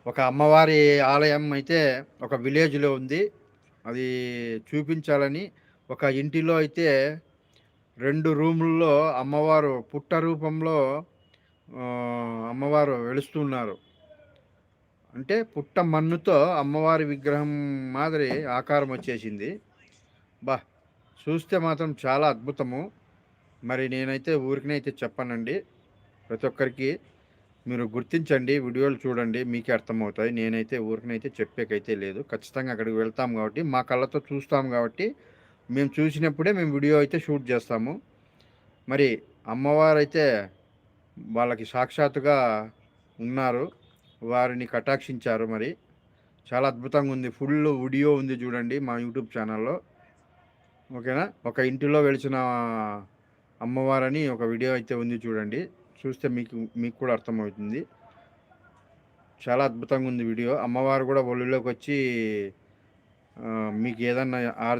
ఒక అమ్మవారి ఆలయం అయితే ఒక విలేజ్‌లో ఉంది. అది చూపించాలని ఒక ఇంటిలో అయితే 2 రూముల్లో అమ్మవారు పుట్ట రూపంలో అమ్మవారు వెలుస్తున్నారు. అంటే పుట్ట మన్నుతో అమ్మవారి విగ్రహం మాదిరి ఆకారం వచ్చేసింది. అబ్బా! చూస్తే మాత్రం చాలా అద్భుతము. మరి నేనైతే ఊరికనే అయితే చెప్పనండి. ప్రతి ఒక్కరికి మీరు గుర్తించండి. వీడియోలు చూడండి. మీకే అర్థమవుతాయి. నేనైతే ఊరికనైతే చెప్పేకైతే లేదు. ఖచ్చితంగా అక్కడికి వెళ్తాం గాబట్టి, మా కళ్ళతో చూస్తాం గాబట్టి, మేము చూసినప్పుడే మేము వీడియో అయితే షూట్ జేస్తాము. మరి అమ్మవారైతే వాళ్ళకి సాక్షాత్తుగా ఉన్నారు. వారిని కటాక్షించారు మరి. చాలా అద్భుతంగుంది. ఫుల్లు వీడియో ఉంది జూడండి మా యూట్యూబ్ ఛానల్‌లో. ఓకేనా? ఒక ఇంటిలో వెలిసిన అమ్మవారని ఒక వీడియో అయితే ఉంది చూడండి. చూస్తే మీకు కూడా అర్థమవుతుంది. చాలా అద్భుతంగా ఉంది వీడియో. అమ్మవారు గూడా ఒళ్ళోకొచ్చి మీకేదన్నా